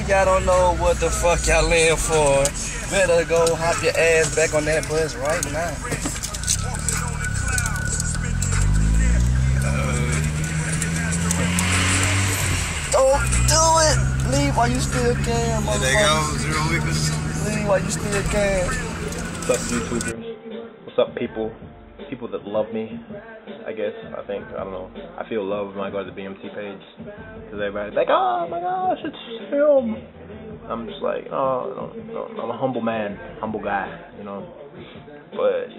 y'all don't know what the fuck y'all in for. Better go hop your ass back on that bus right now. Don't do it! Leave while you still can, motherfucker. There they go, zero weakness. Leave while you still can. What's up, YouTubers? What's up, people? People that love me, I guess. I don't know. I feel love when I go to the BMT page. Because everybody's like, oh my gosh, it's film. I'm just like, oh, no. I'm a humble man, humble guy, you know. But,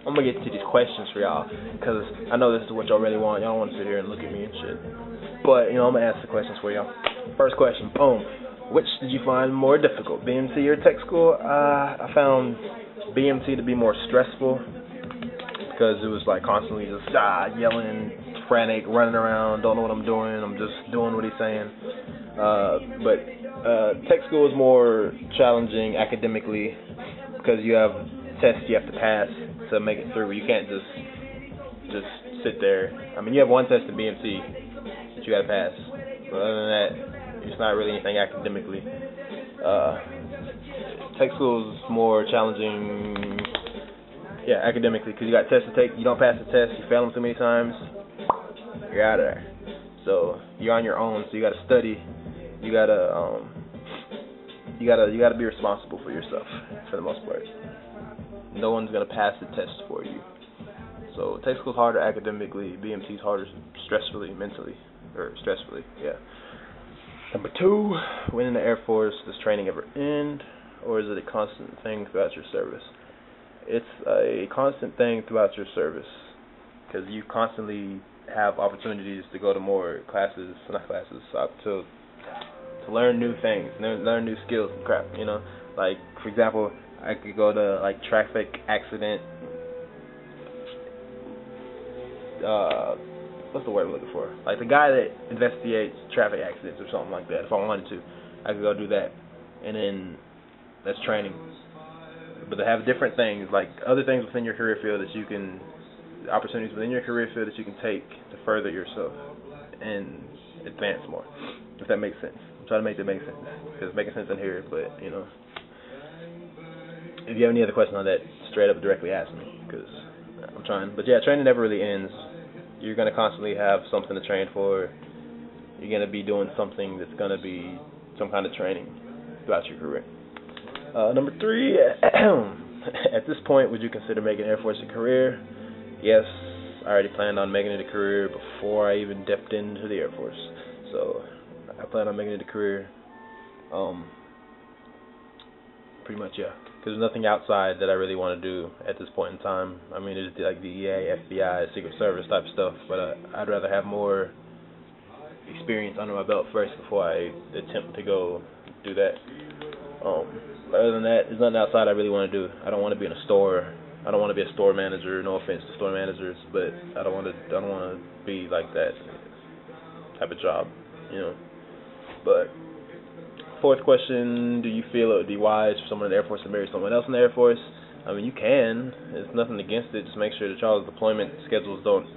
I'm going to get to these questions for y'all. Because I know this is what y'all really want. Y'all don't want to sit here and look at me and shit. But, I'm going to ask the questions for y'all. First question, boom. Which did you find more difficult, BMT or tech school? I found BMT to be more stressful because it was like constantly just yelling, frantic, running around, don't know what I'm doing, I'm just doing what he's saying. But tech school is more challenging academically because you have tests you have to pass to make it through. You can't just sit there. I mean, you have one test in BMT that you got to pass. But other than that, it's not really anything academically. Tech school is more challenging, academically, because you got tests to take. You don't pass the test, you fail them too many times, you're out of there. So you're on your own. So you got to study. You gotta be responsible for yourself for the most part. No one's gonna pass the test for you. So tech school's harder academically. BMT's harder stressfully. Number 2, when in the Air Force, does training ever end, or is it a constant thing throughout your service? It's a constant thing throughout your service, because you constantly have opportunities to go to more to learn new things, learn new skills and crap, Like, for example, I could go to, like, traffic accident, what's the word I'm looking for? Like the guy that investigates traffic accidents or something like that. If I wanted to, I could go do that, and then that's training. But they have different things, like other things within your career field opportunities within your career field that you can take to further yourself and advance more. If that makes sense. I'm trying to make that make sense because it's making sense in here. But if you have any other question on that, straight up directly ask me because I'm trying. But yeah, training never really ends. You're going to constantly have something to train for. You're going to be doing something that's going to be some kind of training throughout your career. Number 3, at this point, would you consider making Air Force a career? Yes, I already planned on making it a career before I even dipped into the Air Force. So I plan on making it a career. Pretty much, yeah. Because there's nothing outside that I really want to do at this point in time. I mean, there's like DEA, FBI, Secret Service type stuff, but I'd rather have more experience under my belt first before I attempt to go do that. Other than that, there's nothing outside I really want to do. I don't want to be in a store. I don't want to be a store manager. No offense to store managers, but I don't want to be like that type of job, But 4th question, do you feel it would be wise for someone in the Air Force to marry someone else in the Air Force? I mean, you can. There's nothing against it. Just make sure that y'all's deployment schedules don't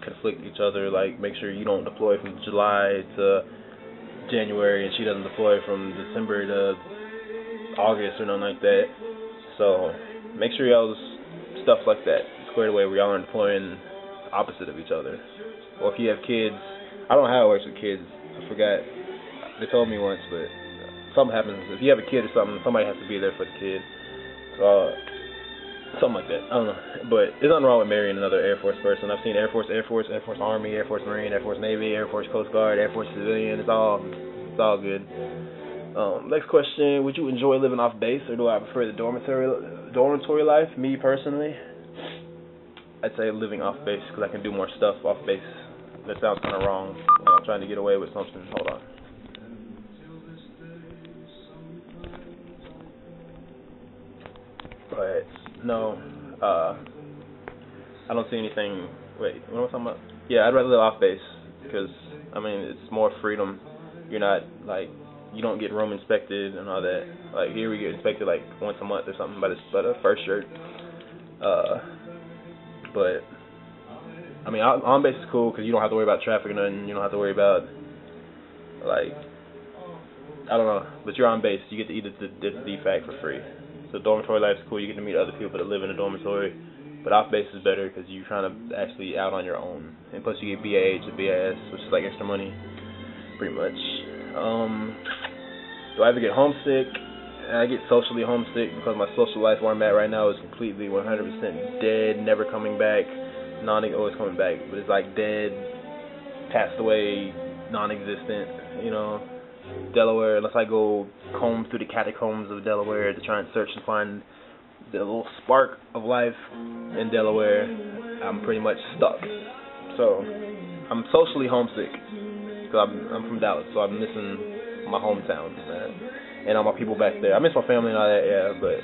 conflict each other. Like, make sure you don't deploy from July to January and she doesn't deploy from December to August or nothing like that. So, make sure y'all's stuff like that squared away where y'all aren't deploying opposite of each other. Or if you have kids, I don't know how it works with kids. I forgot. They told me once, but something happens. If you have a kid or something, somebody has to be there for the kid. Something like that. I don't know. But there's nothing wrong with marrying another Air Force person. I've seen Air Force Army, Air Force Marine, Air Force Navy, Air Force Coast Guard, Air Force Civilian. It's all good. Next question, would you enjoy living off base, or do I prefer the dormitory life? Me personally, I'd say living off base because I can do more stuff off base. That sounds kind of wrong. I'm trying to get away with something. Hold on. But no, I don't see anything. Wait, what am I talking about? Yeah, I'd rather live off base because I mean it's more freedom. You're not like you don't get room inspected and all that. Like here we get inspected like once a month or something by the first shirt. But I mean on base is cool because you don't have to worry about traffic or nothing. You don't have to worry about like I don't know, but you're on base. You get to eat the DFAC for free. So dormitory life's cool. You get to meet other people that live in a dormitory. But off base is better because you're trying to actually out on your own. And plus you get BAH and BAS, which is like extra money, pretty much. Do I ever get homesick? I get socially homesick because my social life where I'm at right now is completely 100% dead, never coming back. Always coming back, but it's like dead, passed away, non-existent, you know. Delaware, unless I go comb through the catacombs of Delaware to try and search and find the little spark of life in Delaware, I'm pretty much stuck. So I'm socially homesick because I'm from Dallas, so I'm missing my hometown, and all my people back there. I miss my family and all that, yeah, but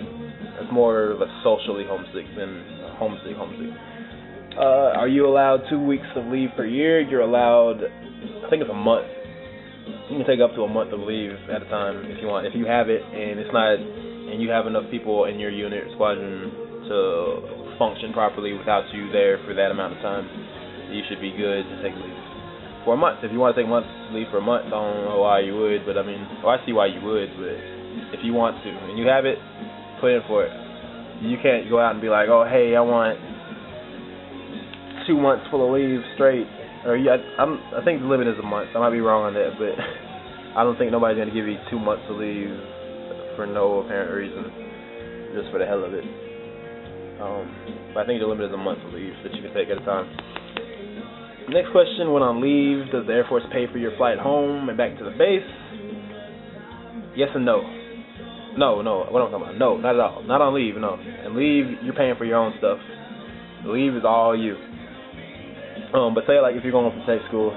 it's more of a socially homesick than homesick. Are you allowed 2 weeks of leave per year? You're allowed, I think it's a month. You can take up to a month of leave at a time if you want. If you have it and it's not, and you have enough people in your unit or squadron to function properly without you there for that amount of time, you should be good to take leave for a month. If you want to take a month leave for a month, I don't know why you would, but I mean, I see why you would, but if you want to and you have it, put in for it. You can't go out and be like, oh, hey, I want 2 months full of leave straight. Or I think the limit is a month. I might be wrong on that, but I don't think nobody's going to give you 2 months of leave for no apparent reason, just for the hell of it. But I think the limit is a month of leave that you can take at a time. Next question, when on leave, does the Air Force pay for your flight home and back to the base? Yes and no. No, what am I talking about? No, not at all. Not on leave, no. And leave, you're paying for your own stuff. The leave is all you. But say like if you're going for tech school,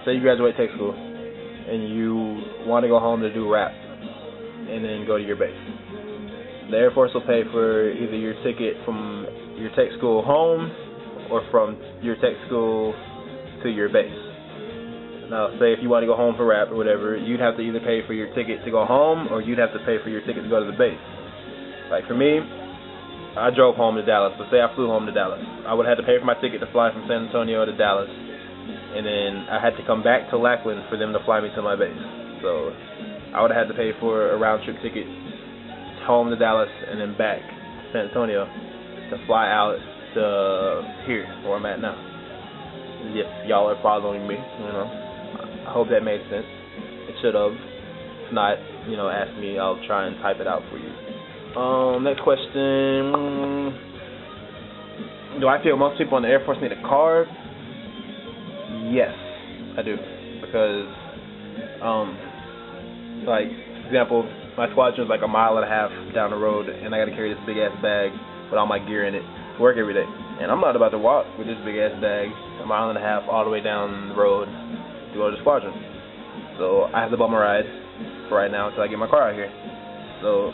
say you graduate tech school, and you want to go home to do rap, and then go to your base. The Air Force will pay for either your ticket from your tech school home, or from your tech school to your base. Now, say if you want to go home for rap or whatever, you'd have to either pay for your ticket to go home, or you'd have to pay for your ticket to go to the base. Like for me, I drove home to Dallas, but say I flew home to Dallas. I would have had to pay for my ticket to fly from San Antonio to Dallas, and then I had to come back to Lackland for them to fly me to my base. So I would have had to pay for a round-trip ticket home to Dallas and then back to San Antonio to fly out to here, where I'm at now. If y'all are following me, you know, I hope that made sense. It should have. If not, you know, ask me. I'll try and type it out for you. Next question. Do I feel most people in the Air Force need a card? Yes, I do. Because, like, for example, my squadron is like a mile and a half down the road, and I got to carry this big-ass bag with all my gear in it to work every day. And I'm not about to walk with this big-ass bag a mile and a half all the way down the road to go to the squadron. So I have to bum a ride for right now until I get my car out here. So,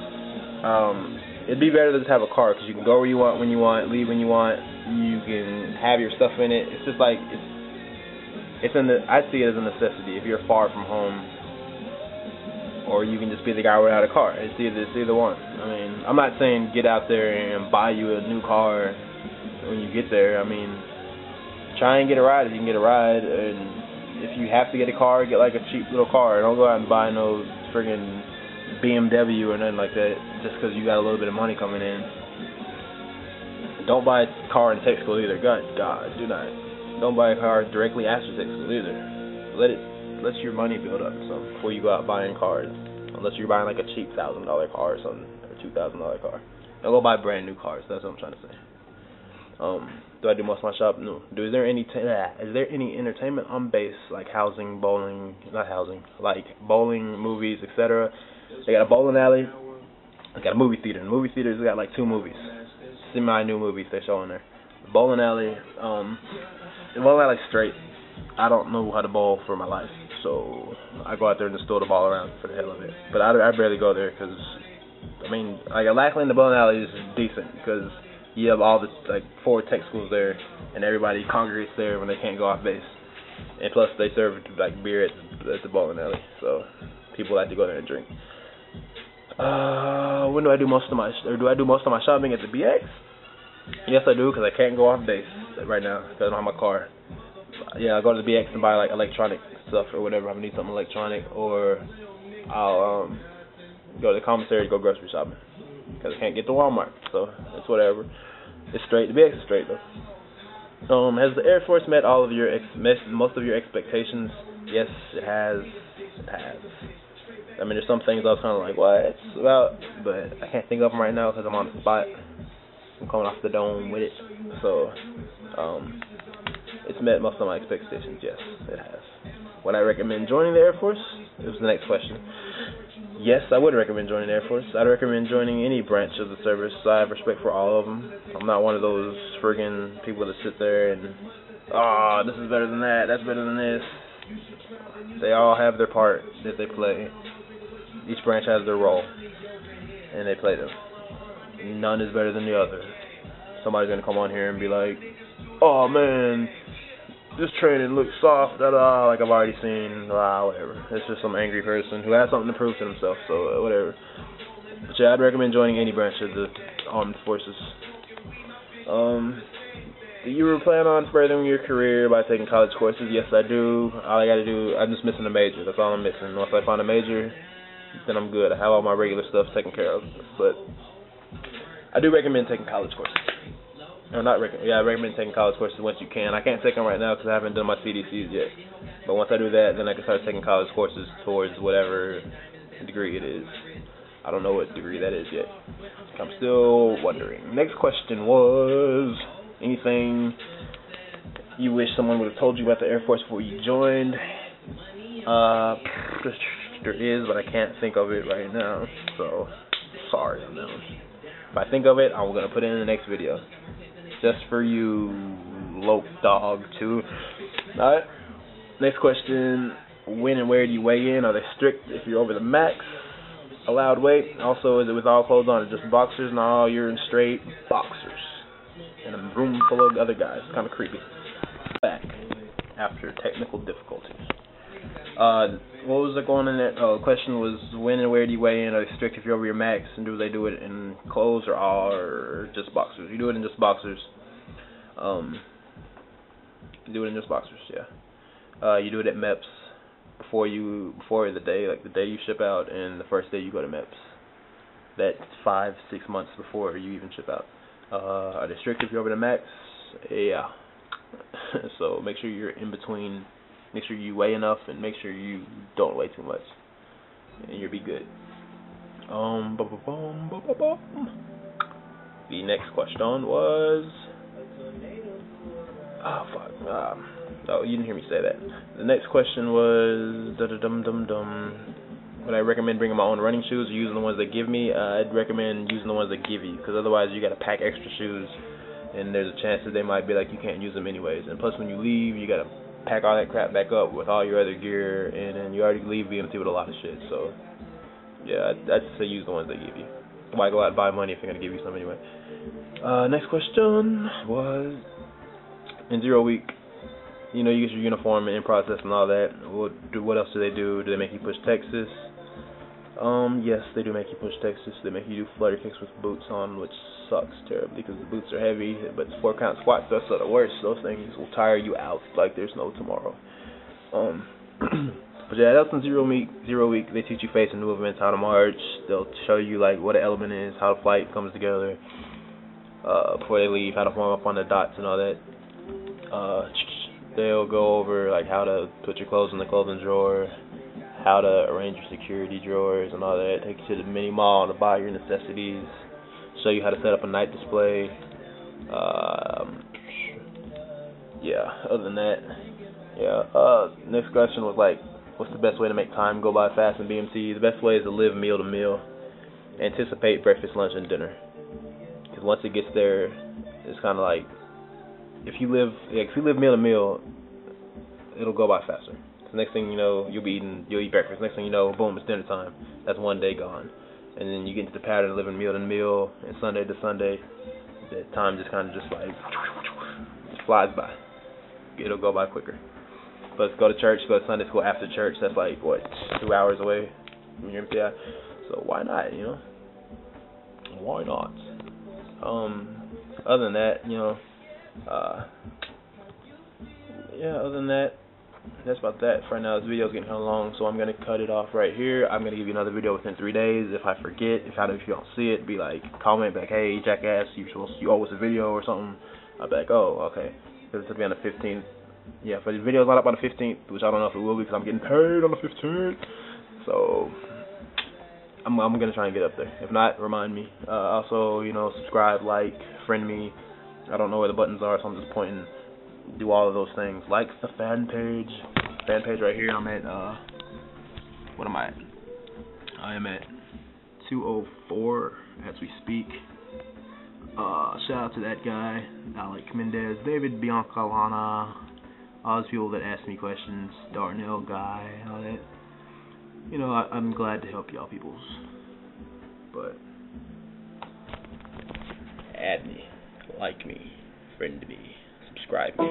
it'd be better to just have a car, because you can go where you want, when you want, leave when you want. You can have your stuff in it. It's just like I see it as a necessity. If you're far from home, or you can just be the guy without a car. It's either one. I mean, I'm not saying get out there and buy you a new car when you get there. I mean, try and get a ride if you can get a ride. And if you have to get a car, get like a cheap little car. Don't go out and buy no friggin' BMW or nothing like that just because you got a little bit of money coming in. Don't buy a car in tech school either. God, do not. Don't buy a car directly after tech school either. Let your money build up before you go out buying cars. Unless you're buying like a cheap $1,000 car or something, or $2,000 car. Don't go buy brand new cars. That's what I'm trying to say. Do I do most of my shop? No. Is there any entertainment on base, like housing, bowling, like bowling, movies, etc.? They got a bowling alley. They got a movie theater. In the movie theaters, they got like 2 movies, semi-new movies they show in there. The bowling alley, straight. I don't know how to bowl for my life, so I go out there and just throw the ball around for the hell of it. But I barely go there because, I mean, like at Lackland, the bowling alley is decent because you have all the 4 tech schools there, and everybody congregates there when they can't go off base. And plus, they serve like beer at the bowling alley, so people like to go there and drink. When do I do most of my shopping at the BX? Yes, I do, because I can't go off base right now because I don't have my car. Yeah, I go to the BX and buy like electronic stuff or whatever. I need something electronic, or I'll go to the commissary to go grocery shopping because I can't get to Walmart, so it's whatever. It's straight to be extra straight though. Has the Air Force met all of your most of your expectations? Yes, it has. It has. I mean, there's some things I was kind of like, what about, but I can't think of them right now because I'm on the spot. I'm coming off the dome with it, so it's met most of my expectations. Yes, it has. Would I recommend joining the Air Force? It was the next question. Yes, I would recommend joining the Air Force. I'd recommend joining any branch of the service. I have respect for all of them. I'm not one of those friggin' people that sit there and, this is better than that, that's better than this. They all have their part that they play. Each branch has their role, and they play them. None is better than the other. Somebody's going to come on here and be like, oh man, this training looks soft, like I've already seen, whatever. It's just some angry person who has something to prove to themselves, so whatever. But yeah, I'd recommend joining any branch of the armed forces. Do you plan on furthering your career by taking college courses? Yes, I do. All I gotta do, I'm just missing a major. That's all I'm missing. Once I find a major, then I'm good. I have all my regular stuff taken care of. But I do recommend taking college courses. I recommend taking college courses once you can. I can't take them right now because I haven't done my CDCs yet. But once I do that, then I can start taking college courses towards whatever degree it is. I don't know what degree that is yet. I'm still wondering. Next question was, anything you wish someone would have told you about the Air Force before you joined? There is, but I can't think of it right now. So, sorry on that one. If I think of it, I'm going to put it in the next video. Just for you, Lope Dog, too. Alright. Next question. When and where do you weigh in? Are they strict if you're over the max allowed weight? Also, is it with all clothes on or just boxers? No, you're in straight boxers. In a room full of other guys. It's kind of creepy. Back after technical difficulties. What was it going in there? The question was, when and where do you weigh in? Are they strict if you're over your max? And do they do it in clothes or just boxers? You do it in just boxers. You do it in just boxers, yeah. You do it at MEPS before the day, like the day you ship out and the first day you go to MEPS. That's 5-6 months before you even ship out. Are they strict if you're over the max? Yeah. So make sure you're in between. Make sure you weigh enough and make sure you don't weigh too much, and you'll be good. The next question was, you didn't hear me say that. The next question was, would I recommend bringing my own running shoes or using the ones they give me? I'd recommend using the ones they give you, because otherwise you got to pack extra shoes, and there's a chance that they might be like, you can't use them anyways. And plus, when you leave, you got to pack all that crap back up with all your other gear, and then you already leave BMT with a lot of shit. So, yeah, I'd say use the ones they give you. Why go out and buy money if they're going to give you some anyway? Next question was, in 0 week, you get your uniform and in process and all that. What else do they do? Do they make you push Texas? Yes, they do make you push Texas. They make you do flutter kicks with boots on, which sucks terribly because the boots are heavy, but 4-count squats, that's the worst. Those things will tire you out like there's no tomorrow. But yeah, that's in 0 week. They teach you face and movements, how to march. They'll show you like what an element is, how the flight comes together before they leave, how to form up on the dots and all that. They'll go over like how to put your clothes in the clothing drawer, how to arrange your security drawers and all that. Take you to the mini mall to buy your necessities. Show you how to set up a night display. Other than that, next question was like, what's the best way to make time go by fast in BMT? The best way is to live meal to meal. Anticipate breakfast, lunch, and dinner. Because once it gets there, it's kind of like, if you live meal to meal, it'll go by faster. So next thing you know, you'll eat breakfast. Next thing you know, boom, it's dinner time. That's one day gone. And then you get into the pattern of living meal to meal, and Sunday to Sunday, the time just kind of just flies by. It'll go by quicker. Plus, go to church, go to Sunday school after church. That's like, 2 hours away from your MTI. So why not, Why not? Other than that, other than that, that's about that for now. This video's getting kind of long, so I'm gonna cut it off right here. I'm gonna give you another video within 3 days. If I forget, if you don't see it, be like, comment back, hey jackass, you owe us a video or something. I'll be like, oh, okay, because it'll be on the 15th. Yeah, but the video's not up on the 15th, which I don't know if it will be because I'm getting paid on the 15th. So I'm gonna try and get up there. If not, remind me. Also, subscribe, like, friend me. I don't know where the buttons are, so I'm just pointing. Do all of those things. Like the fan page. Fan page right here. I'm at what am I at? I am at 204 as we speak. Shout out to that guy, Alec Mendez, David Biancalana, all those people that ask me questions, Darnell guy, all that. I'm glad to help y'all peoples. But add me, like me, friend me, subscribe me.